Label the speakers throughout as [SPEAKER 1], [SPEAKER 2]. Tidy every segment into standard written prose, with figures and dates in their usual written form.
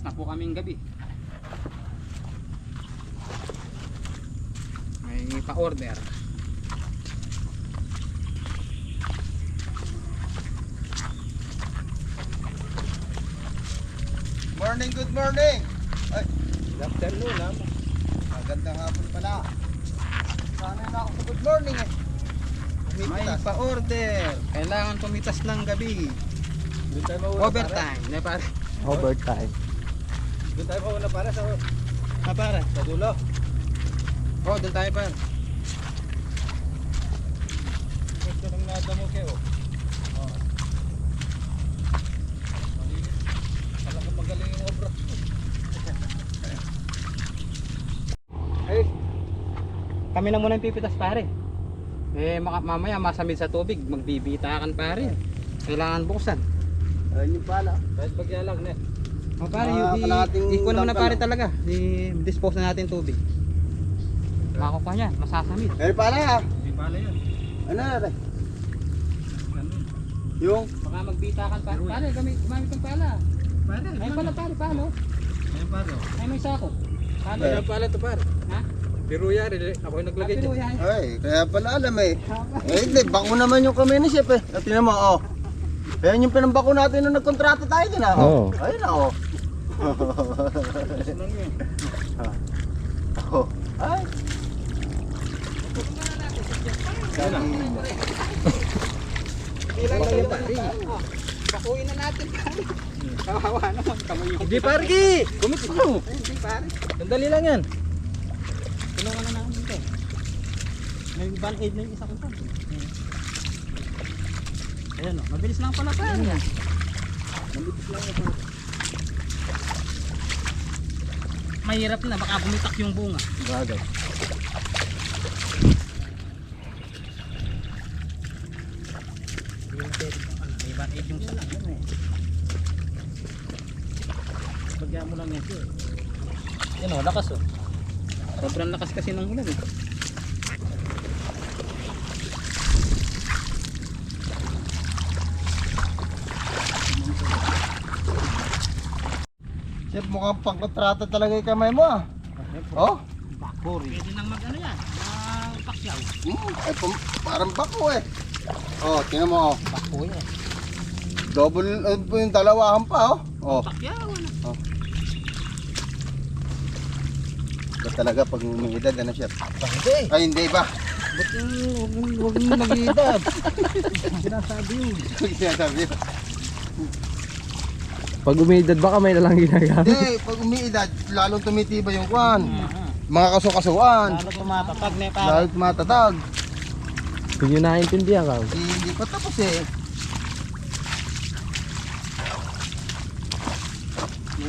[SPEAKER 1] Pitas na po kaming gabi. May pa-order.
[SPEAKER 2] Morning, good morning. Ay, good afternoon ha. Magandang hapon pala. Sana na ako sa good morning eh.
[SPEAKER 1] May pa-order. Kailangan pumitas ng gabi.
[SPEAKER 2] Doon tayo mauna
[SPEAKER 1] Overtime. Na pare.
[SPEAKER 3] Overtime.
[SPEAKER 2] Doon tayo mauna para sa
[SPEAKER 1] Pare.
[SPEAKER 2] sa dulo.
[SPEAKER 1] Oh, doon tayo pare.
[SPEAKER 2] Gusto nang nadamo kayo. Oh. Talagang magaling yung obra.
[SPEAKER 1] Ay. Kami na muna yung pipitas pare. Mamaya masamid sa tubig, magbibitakan pare. Kailangan buksan.
[SPEAKER 2] Ayun yung pala. Kahit bagyalag na.
[SPEAKER 1] Oh, pare,
[SPEAKER 2] Kalahating
[SPEAKER 1] ikon mo na
[SPEAKER 2] dangkal
[SPEAKER 1] pare
[SPEAKER 2] lang.
[SPEAKER 1] talaga. I-dispose na natin tubig. Makukuha niyan, masasamid.
[SPEAKER 2] Ayun pala ha.
[SPEAKER 1] Hindi pala yan.
[SPEAKER 2] Ano na rin? Yung
[SPEAKER 1] Baka magbitakan pa. Pare, gumamit ng pala.
[SPEAKER 2] pala.
[SPEAKER 1] Ay pala pare, palo.
[SPEAKER 2] Ayun pala.
[SPEAKER 1] Ay may sako. Palo.
[SPEAKER 2] Ayun
[SPEAKER 1] pala to pare. Ha?
[SPEAKER 2] Pero yan, ako yung naglagay
[SPEAKER 1] Pero
[SPEAKER 2] dyan.
[SPEAKER 1] yan.
[SPEAKER 2] Ay, kaya pala alam eh. Eh, hindi, bako naman yung kami ni Chef eh. At tinan mo, oh. Ayan yung pinambako natin nung nagkontrata tayo din ah.
[SPEAKER 3] Oo.
[SPEAKER 2] Ayun na, oh. Oh. Ay.
[SPEAKER 1] Ilan lang yung pare. Bakuin na natin pare. Kawawa naman kamo yung.
[SPEAKER 2] Hindi pare ki! Kumit mo!
[SPEAKER 1] Hindi pare.
[SPEAKER 2] Sandali lang yan.
[SPEAKER 1] Tulungan na namin dito. May band-aid na yung isa kong pan. Ayan o, mabilis lang pala pare. Mabilis lang pala. Mahirap na, baka bumitak yung bunga.
[SPEAKER 2] Bagay.
[SPEAKER 1] May band-aid yung isa lang. Bagyan mo lang yan siya. Yan o, lakas o. Sobrang lakas kasi ng ulan eh.
[SPEAKER 2] Chef, mukhang pangkontrata talaga yung kamay mo ah. Oh?
[SPEAKER 1] Bakuri. Pwede nang mag ano yan, pakyaw.
[SPEAKER 2] Ay, parang bako eh. Oh, tingnan mo oh.
[SPEAKER 1] Bako yan.
[SPEAKER 2] Double, yung dalawahan pa oh. Oh.
[SPEAKER 1] Pakyaw ano.
[SPEAKER 2] Ba talaga pag umiidad ano chef?
[SPEAKER 1] Hindi.
[SPEAKER 2] Ay hindi ba?
[SPEAKER 1] Ba't huwag mo mag-iidad? Sinasabi yun.
[SPEAKER 2] Sinasabi yun.
[SPEAKER 3] Pag umiidad ba kamay na lang ginagamit?
[SPEAKER 2] Hindi, pag umiidad, lalong tumitibay yung kwan. Mga kasukasuan.
[SPEAKER 1] Lalo tumatatag na yung
[SPEAKER 2] Lalo tumatatag.
[SPEAKER 3] Hindi nyo nakaintindihan ka.
[SPEAKER 2] Hindi pa tapos eh.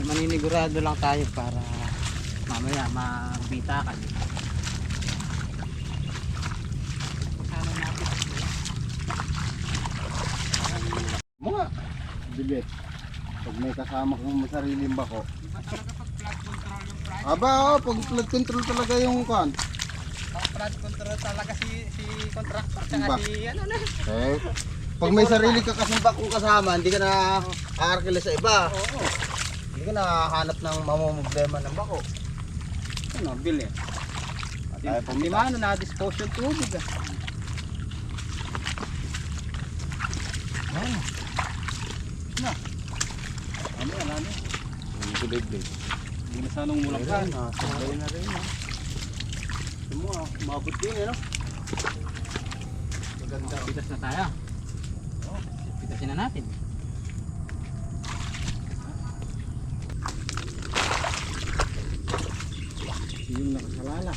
[SPEAKER 1] Maninigurado lang tayo para mamaya magbitakan. Sana natin.
[SPEAKER 2] Mga bilit. Pag may kasama kang sariling bako.
[SPEAKER 1] Iba talaga pag flood control yung price.
[SPEAKER 2] Aba, oh, pag flood control talaga yung kwan.
[SPEAKER 1] Pag flood control talaga si contractor tsaka
[SPEAKER 2] Iba.
[SPEAKER 1] si ano na.
[SPEAKER 2] Eh, pag may sarili ka kasing bakong kasama, hindi ka na aarkila sa iba.
[SPEAKER 1] Oo.
[SPEAKER 2] Hindi ka nakahanap ng mamumblema ng bako.
[SPEAKER 1] Ano, bili.
[SPEAKER 2] Tayo
[SPEAKER 1] Di
[SPEAKER 2] pumita.
[SPEAKER 1] mano na-dispose yung tubig ah. Ano yan, ano? Hindi na sanang mulang ka.
[SPEAKER 2] Sabay na rin ah. Ito mo ah, umabot din eh no? Maganda.
[SPEAKER 1] Pitas na tayo. Pitasin na natin. Yung nakasalala.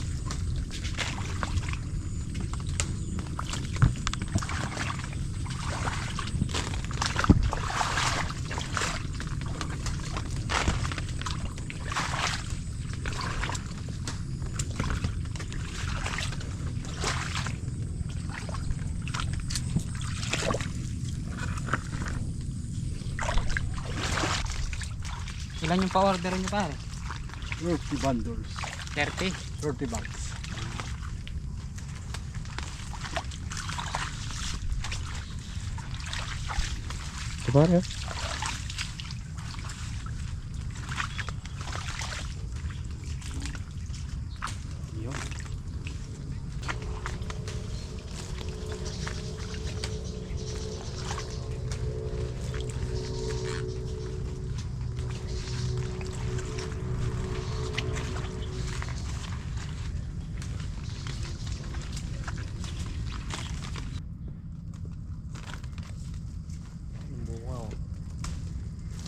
[SPEAKER 1] Ilan yung pa-order nyo pare?
[SPEAKER 2] 30 bundles.
[SPEAKER 1] 30?
[SPEAKER 2] 30 bags.
[SPEAKER 3] Ito pare.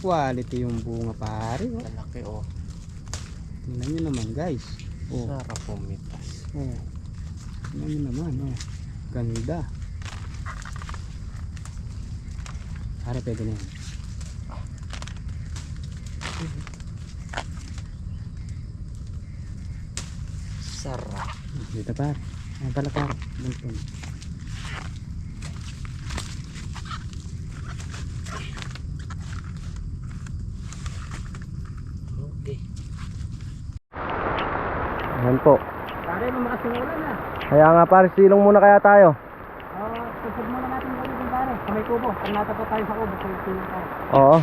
[SPEAKER 1] quality yung bunga pare. Oh.
[SPEAKER 3] Malaki oh.
[SPEAKER 1] Tingnan nyo naman guys. Oh.
[SPEAKER 3] Sarap pumitas.
[SPEAKER 1] Oh. Tingnan nyo naman. Oh. Ganda. Pare pwede na yan.
[SPEAKER 3] Sarap.
[SPEAKER 1] Dito pare. Ayan pala pare. Buntun.
[SPEAKER 3] Okay. Ayan po.
[SPEAKER 1] Pare lumakas yung ulan na.
[SPEAKER 3] Kaya nga pare, silong muna kaya tayo.
[SPEAKER 1] Susod muna natin gawin din pare. Sa may kubo. Pag natapat tayo sa kubo, tulong tayo.
[SPEAKER 3] Oo.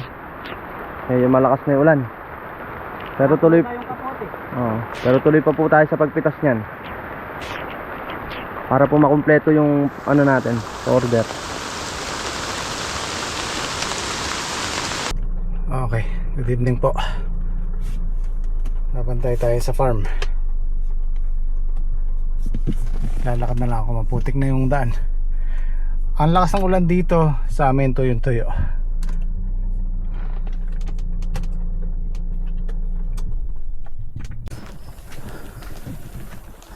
[SPEAKER 3] Eh, malakas na yung ulan. Pero tuloy,
[SPEAKER 1] Yung kapote.
[SPEAKER 3] pero tuloy pa po tayo sa pagpitas niyan. Para po makumpleto yung ano natin, order.
[SPEAKER 4] Okay, good evening po. Nabantay tayo sa farm. Lalakad na lang ako, maputik na yung daan. Ang lakas ng ulan dito, sa amin tuyong-tuyo.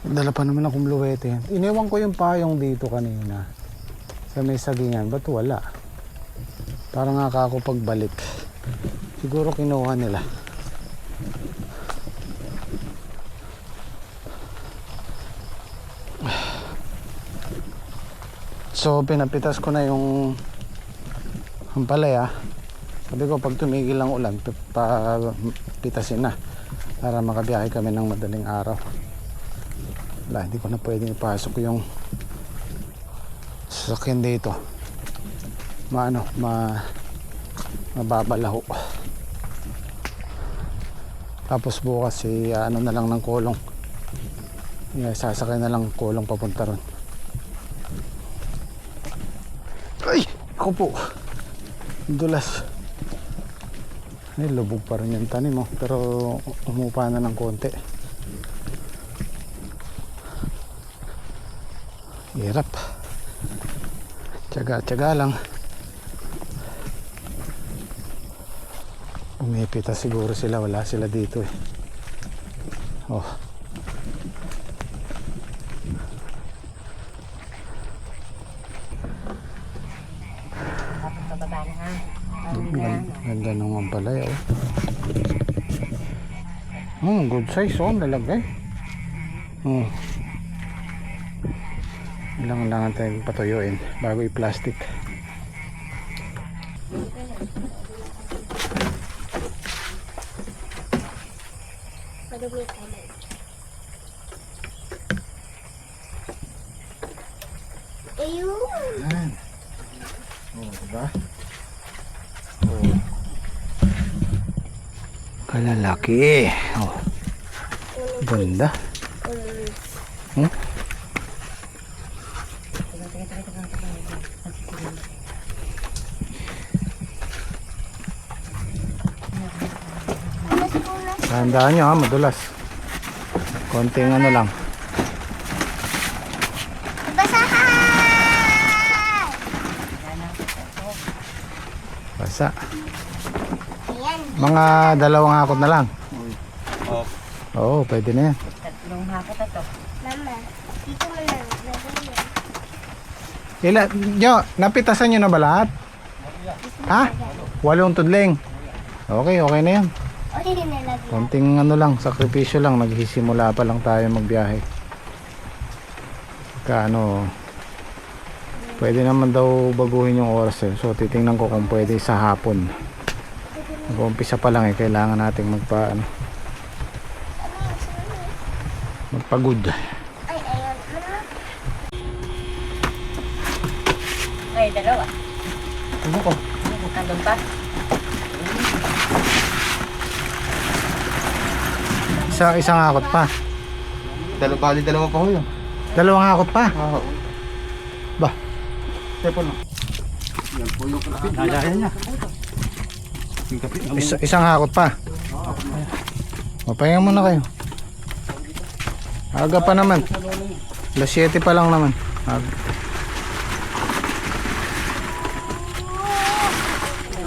[SPEAKER 4] Dala pa naman akong bluwete. Iniwan ko yung payong dito kanina sa may sagingan, ba't wala? Parang nga ako pagbalik, siguro kinuha nila. So pinapitas ko na yung ampalaya. Sabi ko pag tumigil ang ulan, pitasin na para makabiyahe kami ng madaling araw. Wala, hindi ko na pwedeng ipasok yung sasakyan dito. Mababalaho. Tapos bukas ano na lang ng kulong. Sasakay na lang kulong papunta ron. Ay! Ako po. Dulas. Ay, lubog pa rin yung tanim mo. Pero umupa na ng konti. Hirap. Tiyaga-tiyaga lang. Umipita siguro sila. Wala sila dito eh. Oh. Ganda naman pala eh. Oh, good size oh, lalagay. Oh. Ilang tayong patuyuin bago i-plastic. Ayan. Oh, diba? Oh. Kalalaki. Oh. Ganda. Hmm? Tandaan nyo ha, madulas. Konting ano lang. Basa. Mga 2 hakot na lang. Oo, pwede na yan.
[SPEAKER 5] 3 hakot na to. Mama, dito mo lang.
[SPEAKER 4] Nyo, napitasan nyo na ba lahat? Ha? 8 tudling. Okay, okay na yan.
[SPEAKER 5] Okay din nilagay.
[SPEAKER 4] Konting ano lang, sakripisyo lang. Naghisimula pa lang tayo magbiyahe. Pwede naman daw baguhin yung oras eh. So titingnan ko kung pwede sa hapon. Nag-uumpisa pa lang eh. Kailangan nating magpagod.
[SPEAKER 5] Ay, ayun. Ay, 2.
[SPEAKER 4] Ano ko?
[SPEAKER 5] Andun pa.
[SPEAKER 4] Isang hakot pa.
[SPEAKER 2] Bali dalawa pa ko yun.
[SPEAKER 4] 2 hakot pa.
[SPEAKER 2] Oo.
[SPEAKER 4] Ba?
[SPEAKER 2] Tepo na. Yan po yung kapit.
[SPEAKER 1] Lagayan niya.
[SPEAKER 4] Isang hakot pa. Mapahinga muna kayo. Aga pa naman. 7 pa lang naman.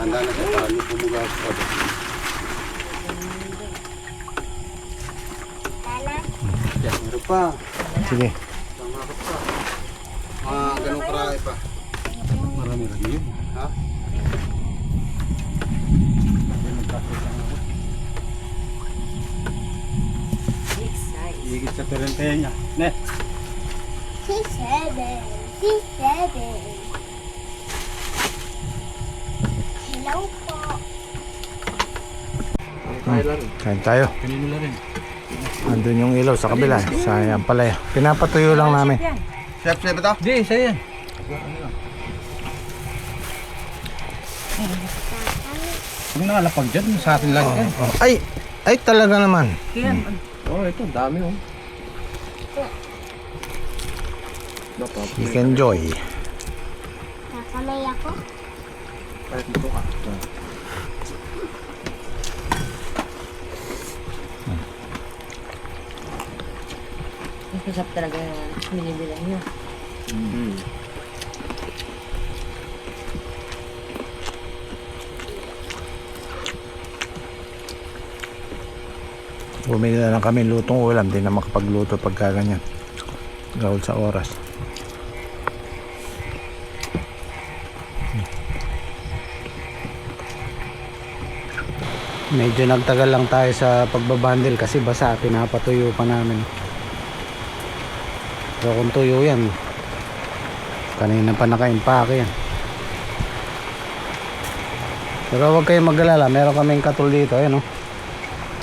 [SPEAKER 2] Handa na siya paano pumugas pa. Meron pa.
[SPEAKER 4] Sige.
[SPEAKER 2] Pangarap pa. Ganun karami pa. Marami lang yun. Ha?
[SPEAKER 1] Higit sa perente niya. Ne.
[SPEAKER 5] C7. Hello po.
[SPEAKER 4] Kain tayo.
[SPEAKER 1] Kanino na rin.
[SPEAKER 4] Andun yung ilaw sa kabila. Sayang pala yun. Pinapatuyo lang namin.
[SPEAKER 2] Chef ba ito?
[SPEAKER 1] Di, isa yan. Huwag nakalapag dyan, sa atin lang yan.
[SPEAKER 4] Ay! Ay talaga naman.
[SPEAKER 1] Oh, ito, dami oh.
[SPEAKER 4] You can enjoy.
[SPEAKER 5] Kakamay ako.
[SPEAKER 1] Kahit dito ka.
[SPEAKER 6] Masarap talaga yung binibilan nyo.
[SPEAKER 4] Bumili na lang kami lutong ulam. Di na makapagluto pagka ganyan. Gawal sa oras. Medyo nagtagal lang tayo sa pagbabandel kasi basa, pinapatuyo pa namin. Pero kung tuyo yan, kanina pa naka-impake yan. Pero huwag kayong mag-alala, meron kaming katul dito, ayan o.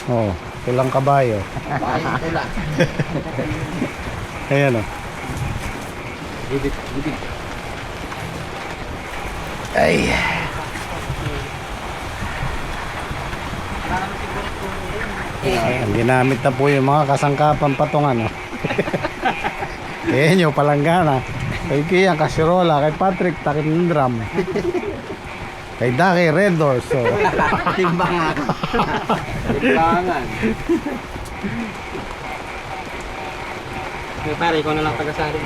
[SPEAKER 4] Oh, tulang kabayo. Ayan o.
[SPEAKER 1] Gibig.
[SPEAKER 4] Ay. Ang ginamit na po yung mga kasangkapan patungan. Oh. Ayan yung palanggana. Kay Kian, kasirola. Kay Patrick, takip ng drum. Kay Daki, Red Doors. So.
[SPEAKER 1] Timbangan. Timbangan. Pare, ikaw na lang taga-sari.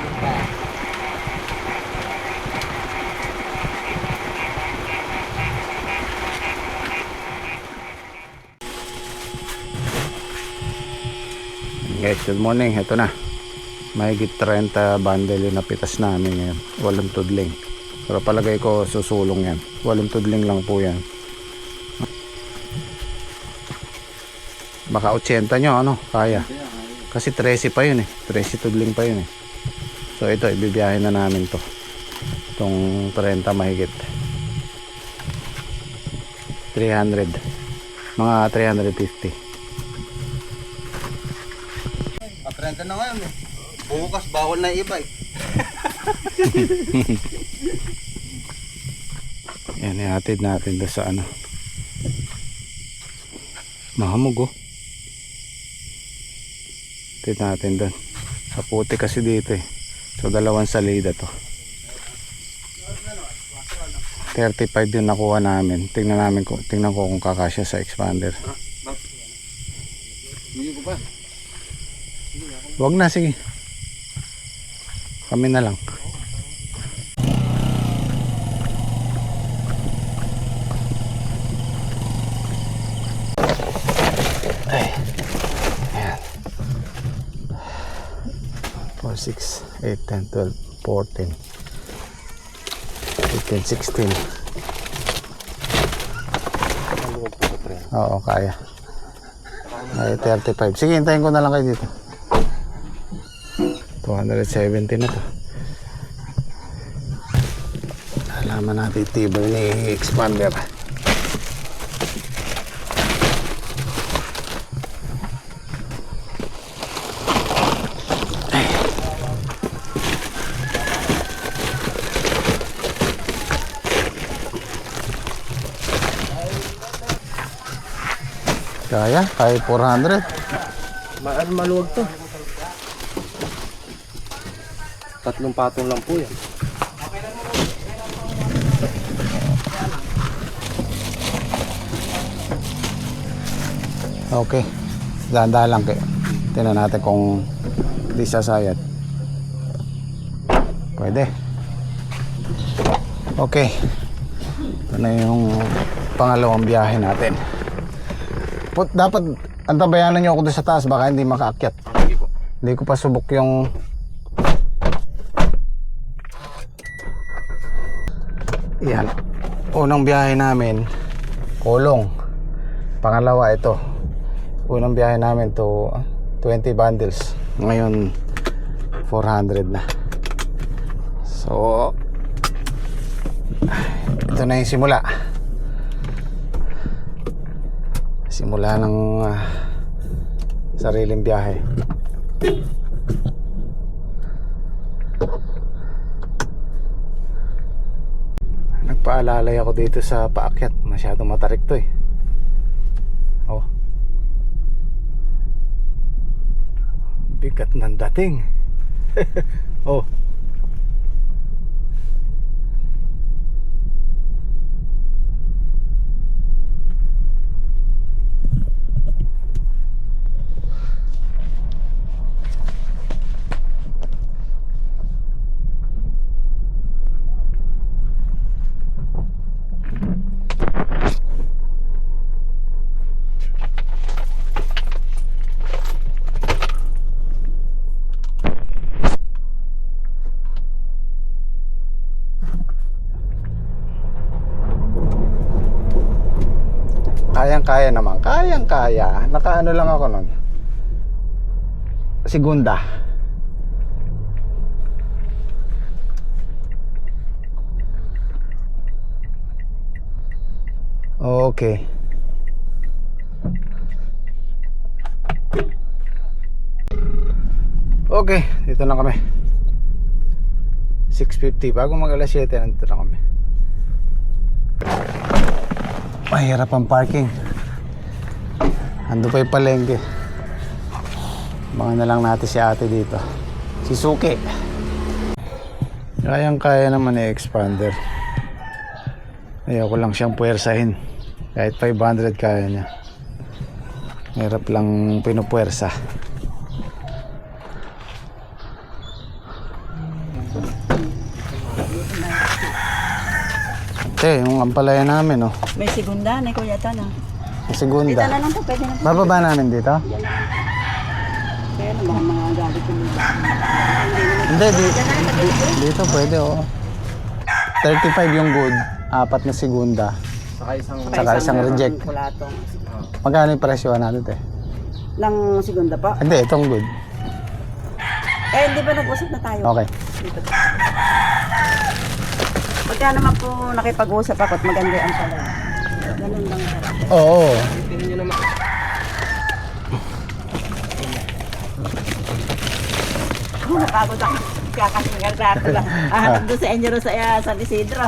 [SPEAKER 4] Guys, good morning. Ito na. Mahigit 30 bundle yung napitas namin ngayon. Walang tudling. Pero palagay ko susulong yan. Walang tudling lang po yan. Baka 80 nyo, ano? Kaya. Kasi 13 pa yun eh. 13 tudling pa yun eh. So ito, ibibiyahin na namin to. Itong 30 mahigit. 300. Mga 350.
[SPEAKER 2] Patrenta na ngayon eh. Bukas bawal na iba eh.
[SPEAKER 4] Yan, ihatid natin doon sa ano. Mahamog oh. Ihatid natin doon. Sa puti kasi dito eh. So dalawang salida to. 35 din nakuha namin. Tingnan ko kung kakasya sa expander.
[SPEAKER 2] Hindi ko pa.
[SPEAKER 4] Wag na, sige. Kami na lang. Ay. Ayan. 4, 6, 8, 10, 12, 14, 15, 16. Oo, kaya. Ay, 35. Sige, hintayin ko na lang kayo dito. 270 na to. Alaman natin tibay ni expander. Kaya 400.
[SPEAKER 3] Maluwag to. Tatlong patong lang po yan.
[SPEAKER 4] Okay. Dahan-dahan lang kayo. Tingnan natin kung di sasayad. Pwede. Okay. Ito na yung pangalawang biyahe natin. Dapat antabayanan nyo ako doon sa taas, baka hindi makaakyat. Hindi ko pa subok yung yan. Unang biyahe namin Kulong. Pangalawa ito. Unang biyahe namin to 20 bundles. Ngayon 400 na. So ito na yung simula. Simula ng sariling biyahe. Nagpaalalay ako dito sa paakyat. Masyadong matarik to eh. Oh. Bigat ng dating. Oh. Kayang-kaya naman. Kayang-kaya. Nakaano lang ako nun. Segunda. Okay. Okay, dito na kami. 6:50. Bago mag alas 7, nandito na kami. Mahirap ang parking. Ando pa yung palengke. Abangan na lang natin si ate dito. Si Suki. Kayang-kaya naman i-expander. Ayoko lang siyang puwersahin. Kahit 500 kaya niya. Mahirap lang pinupuwersa. Yung ampalaya namin, oh.
[SPEAKER 6] May segunda na kuya Tana.
[SPEAKER 4] Yung segunda.
[SPEAKER 6] Dito na lang po, pwede na po.
[SPEAKER 4] Bababa namin dito?
[SPEAKER 6] Kaya naman mga galit ko nila.
[SPEAKER 4] Hindi, dito pwede, oh. 35 yung good, 4 na segunda. Saka isang reject.
[SPEAKER 6] Kulatong.
[SPEAKER 4] Magkano yung presyo natin, te?
[SPEAKER 6] Lang segunda pa?
[SPEAKER 4] Hindi, itong good.
[SPEAKER 6] Hindi ba nag-usap na tayo?
[SPEAKER 4] Okay.
[SPEAKER 6] Dito. Pagka naman po nakipag-usap ako at maganda ang pala. Ganun lang.
[SPEAKER 4] Oo.
[SPEAKER 6] Napagod ako. Kakasingal na ako lang. Doon sa Enjero sa San Isidro.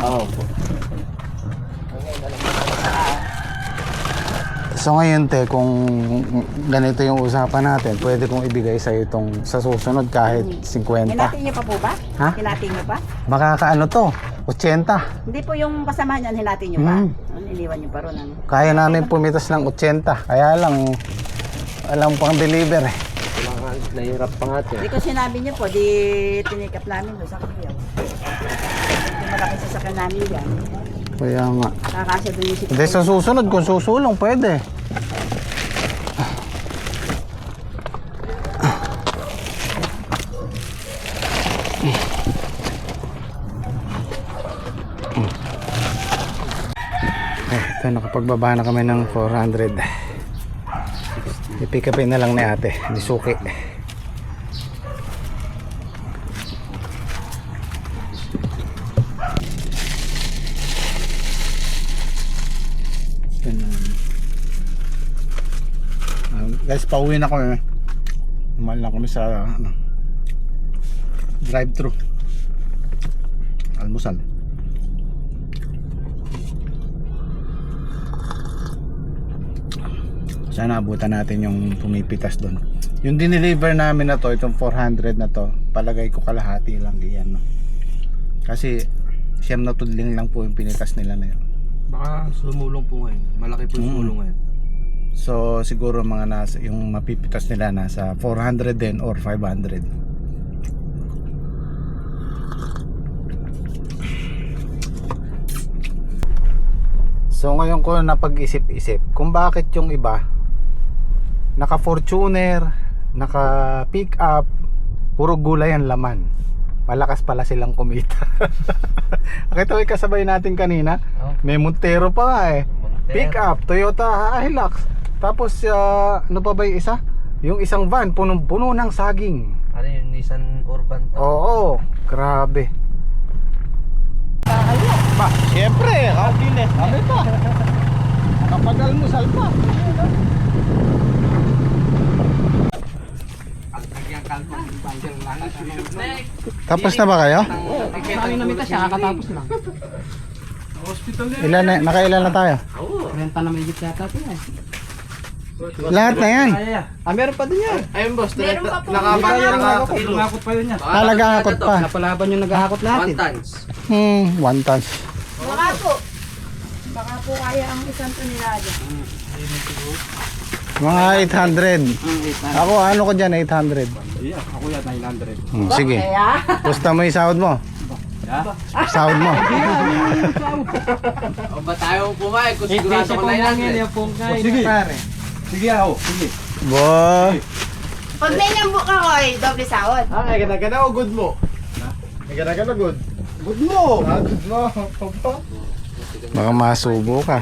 [SPEAKER 4] So ngayon, te, kung ganito yung usapan natin, pwede kong ibigay sa'yo itong sa susunod kahit 50.
[SPEAKER 6] Hinatin niyo pa po ba?
[SPEAKER 4] Ha?
[SPEAKER 6] Hinatin niyo pa?
[SPEAKER 4] Makakaano to? 80.
[SPEAKER 6] Hindi po yung kasama niyan, hinatin niyo pa? Iniwan niyo pa ron. Ano?
[SPEAKER 4] Kaya namin pumitas ng 80. Kaya lang, alam pang deliver eh.
[SPEAKER 3] Nahirap pa nga ito.
[SPEAKER 6] Hindi ko sinabi niyo po, di tinikap namin doon sa Kapiyaw. Di malaki sasakyan namin yan.
[SPEAKER 4] Kaya nga.
[SPEAKER 6] Kakasya doon yung
[SPEAKER 4] Hindi, sa susunod, kung susulong, pwede. Ito, nakapagbaba na kami ng 400. I-pick upin na lang ni ate, ni Suki. Guys, pauwi na kami. Naman lang kami sa drive-thru. Almusal. Sana abutan natin yung pumipitas doon. Yung dineliver namin na to, itong 400 na to, palagay ko kalahati lang yan. No? Kasi siyam na tudling lang po yung pinitas nila na yun.
[SPEAKER 3] Baka sumulong po ngayon. Malaki po yung sumulong ngayon.
[SPEAKER 4] So siguro mga nasa, yung mapipitas nila nasa 400 din or 500. So ngayon ko napag-isip-isip kung bakit yung iba naka Fortuner, naka pick up, puro gulay ang laman. Malakas pala silang kumita. Nakita ko yung kasabay natin kanina, may Montero pa nga eh. Pick up, Toyota Hilux. Tapos ano pa ba yung isa? Yung isang van punong-puno ng saging.
[SPEAKER 3] Ano yung Nissan Urban to?
[SPEAKER 4] Oo, grabe. Ba, siyempre, kabilis. Sabi pa. Kapag almusal pa. Tapos na ba kayo?
[SPEAKER 1] Kami namita siya, kakatapos lang.
[SPEAKER 4] Ilan na, nakailan na tayo?
[SPEAKER 1] Renta na may git yata ito eh.
[SPEAKER 4] Lahat na yan.
[SPEAKER 1] Meron pa din yan.
[SPEAKER 3] Ayun boss,
[SPEAKER 5] Meron pa po.
[SPEAKER 1] Nangakot pa yun yan.
[SPEAKER 4] Talagakot pa.
[SPEAKER 1] Napalaban yung naghahakot lahat eh.
[SPEAKER 3] tons.
[SPEAKER 4] One tons.
[SPEAKER 5] Baka po. Baka po kaya ang isang tonelada.
[SPEAKER 4] Mga 800. Ako ano ko dyan, 800.
[SPEAKER 1] Yeah, ako yan 900.
[SPEAKER 4] Sige. Pusta mo yung sahod mo. Sahod mo.
[SPEAKER 3] O ba tayo pumayag kung sigurado ko na yan?
[SPEAKER 1] Sige. Sige ako. Sige.
[SPEAKER 4] Bo.
[SPEAKER 5] Pag may nambuk ako ay doble sahod.
[SPEAKER 2] Ay, ganda-ganda o good mo? Ay, ganda-ganda good. Good mo! Good mo.
[SPEAKER 4] Baka masubo ka.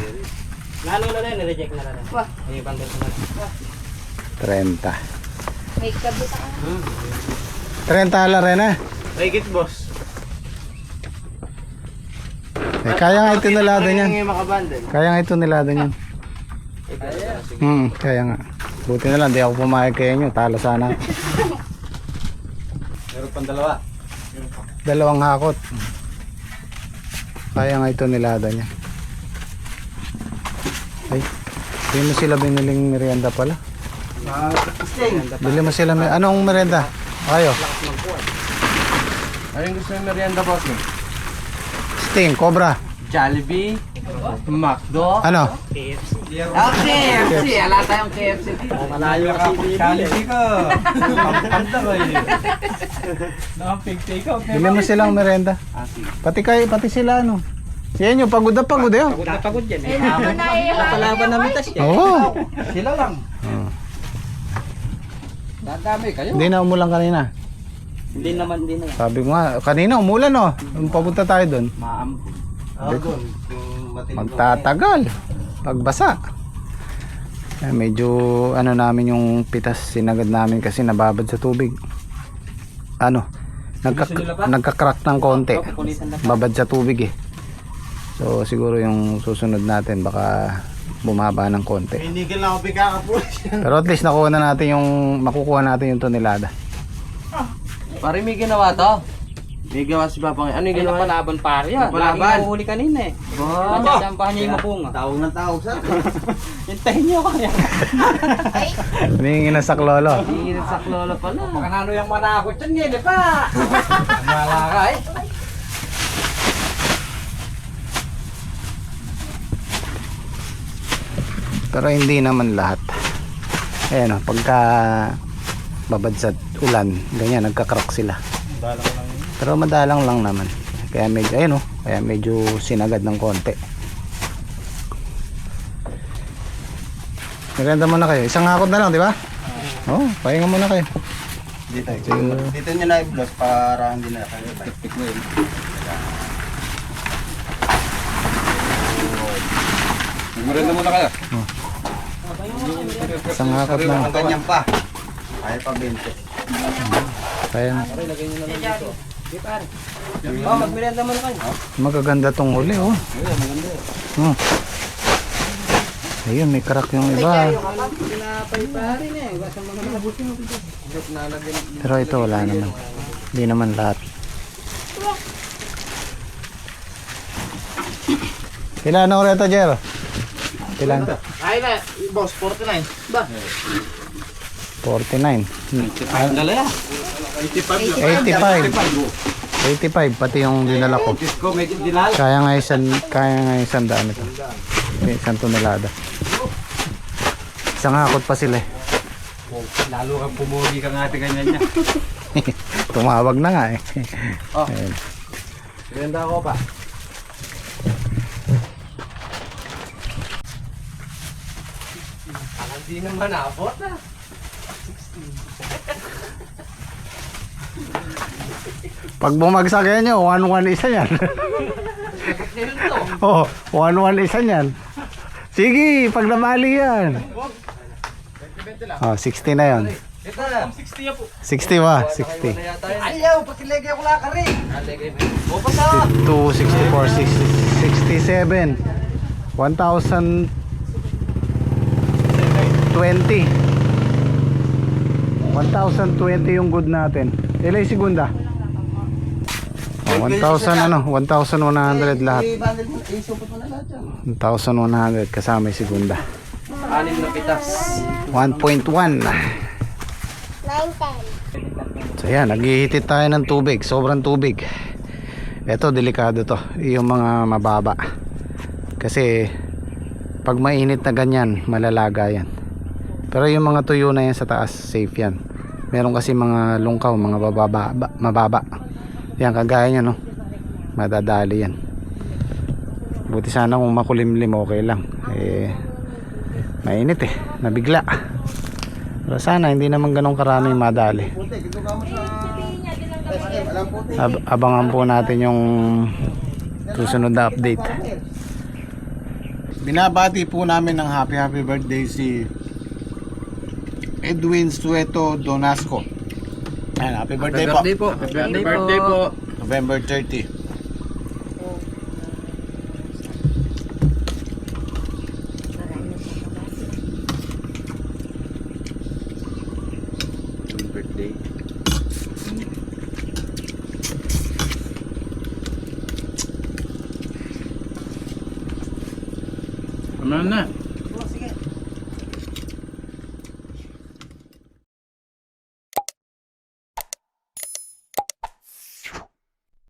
[SPEAKER 1] Lalo na rin, reject na rin.
[SPEAKER 5] Wah.
[SPEAKER 1] May bundle ko na rin.
[SPEAKER 4] 30.
[SPEAKER 5] May kabit ako.
[SPEAKER 4] 30 ala rin eh.
[SPEAKER 2] Make it, boss.
[SPEAKER 4] Kaya nga ito nilada niyan.
[SPEAKER 2] Ngayon makabandel.
[SPEAKER 4] Kaya nga ito nilada niyan. Kaya nga. Buti na lang, di ako pumayag kayo nyo. Talo sana.
[SPEAKER 1] Meron pang dalawa.
[SPEAKER 4] Dalawang hakot. Kaya nga ito nilada niya. Ay, hindi mo sila biniling merienda pala. Bili mo sila, anong merienda? Ayo.
[SPEAKER 3] Ano yung gusto yung merienda boss mo?
[SPEAKER 4] Sting, Cobra.
[SPEAKER 3] Jollibee, McDo.
[SPEAKER 4] Ano?
[SPEAKER 3] KFC! Ala tayong KFC dito.
[SPEAKER 1] Malayo ka pag Jollibee ka. Pampanda ka eh. Nakapigtay ka.
[SPEAKER 4] Bili mo silang merienda. Pati kayo, pati sila ano. Yan yung pagod na pagod yun.
[SPEAKER 1] Pagod na pagod yan eh.
[SPEAKER 5] Ano na
[SPEAKER 1] Napalaban na mitas yan.
[SPEAKER 4] Oo.
[SPEAKER 1] Sila lang.
[SPEAKER 3] Dadami kayo.
[SPEAKER 4] Hindi na umulan kanina.
[SPEAKER 1] Hindi naman, hindi na yan.
[SPEAKER 4] Sabi ko nga, kanina umulan oh. Nung papunta tayo doon.
[SPEAKER 1] Maambon.
[SPEAKER 4] Magtatagal. Pagbasa. Eh, medyo ano namin yung pitas sinagad namin kasi nababad sa tubig. Ano? Nagka-crack ng konti. Babad sa tubig eh. So siguro yung susunod natin baka bumaba ng konti.
[SPEAKER 2] Hinigil na ako bigaka po.
[SPEAKER 4] Pero at least nakuha na natin yung makukuha natin yung tonelada.
[SPEAKER 3] Pare may ginawa to. May gawa si Papa ngayon. Ano yung
[SPEAKER 1] Ay,
[SPEAKER 3] ginawa?
[SPEAKER 1] napalaban pare yan.
[SPEAKER 3] Napalaban.
[SPEAKER 1] Laging nahuhuli kanina eh. Matsasampahan niya yung mapunga.
[SPEAKER 2] Tawag ng tawag sa akin.
[SPEAKER 1] Hintayin niyo kaya.
[SPEAKER 4] Humingi na sa lolo.
[SPEAKER 3] Iinit sa klolo pala.
[SPEAKER 1] Baka nano yung manakot yan ngayon eh pa. Mala ka eh.
[SPEAKER 4] Pero hindi naman lahat. Ayan o, pagka babad sa ulan, ganyan, nagka-crack sila. Pero madalang lang naman. Kaya medyo, ayun o, kaya medyo sinagad ng konti. Maganda muna kayo. Isang hakot na lang, di ba? Oo, pahinga muna kayo.
[SPEAKER 2] Dito nyo na i-block para hindi na kayo.
[SPEAKER 1] Maganda muna kayo.
[SPEAKER 4] Isang hakot lang.
[SPEAKER 2] Ang ganyan pa. Kaya pa 20.
[SPEAKER 4] Kaya
[SPEAKER 1] Oh, magmerienda muna kayo.
[SPEAKER 4] magaganda tong huli, oh. Oh. Ayun, may crack yung iba.
[SPEAKER 1] Pinapay pa rin eh. Basta mga nabusin mo.
[SPEAKER 4] Pero ito wala naman. Hindi naman lahat. Ilan ang reta, Jero? Ilan?
[SPEAKER 2] Ay na, boss, 49. Ba?
[SPEAKER 4] 49.
[SPEAKER 1] Dala
[SPEAKER 4] 85. 85 pati yung dinala ko.
[SPEAKER 1] Ko may dinala.
[SPEAKER 4] Kaya nga isang daan ito. Isang tonelada. Isang hakot pa sila eh.
[SPEAKER 1] Lalo kang pumugi ka nga ganyan niya.
[SPEAKER 4] Tumawag na nga eh.
[SPEAKER 3] Oh.
[SPEAKER 4] Ayun.
[SPEAKER 3] Merienda ko pa. Hindi naman abot ah.
[SPEAKER 4] Pag bumagsak yan nyo, 1-1 isa yan.
[SPEAKER 3] Ngayon to.
[SPEAKER 4] Oh, 1-1 isa yan. Sige, pag namali yan. Oh, 60 na yon.
[SPEAKER 3] Ito na.
[SPEAKER 4] 60 ba? 60.
[SPEAKER 3] Ayaw, pakilagay ako lang ka rin. O basa.
[SPEAKER 4] 2, 64, 67. 1,020. 1,020 yung good natin. Ilan yung segunda? Oh, 1,000 ano? 1,100 lahat. 1,100 kasama yung segunda.
[SPEAKER 3] 6 na pitas.
[SPEAKER 4] 1.1.
[SPEAKER 5] 9, 10.
[SPEAKER 4] So yan, naghihitit tayo ng tubig. Sobrang tubig. Ito, delikado to. Yung mga mababa. Kasi pag mainit na ganyan, malalaga yan. Pero yung mga tuyo na yan sa taas, safe yan. Meron kasi mga lungkaw, mga mababa. Yan, kagaya niya, no? Madadali yan. Buti sana kung makulimlim, okay lang. Mainit nabigla. Pero sana hindi naman ganun karaming madali. Abangan po natin yung susunod na update. Binabati po namin ng happy birthday si Edwin Sueto Donasco. Ayan, happy birthday po.
[SPEAKER 3] Happy birthday po.
[SPEAKER 4] November 30.
[SPEAKER 3] Birthday. Ano na?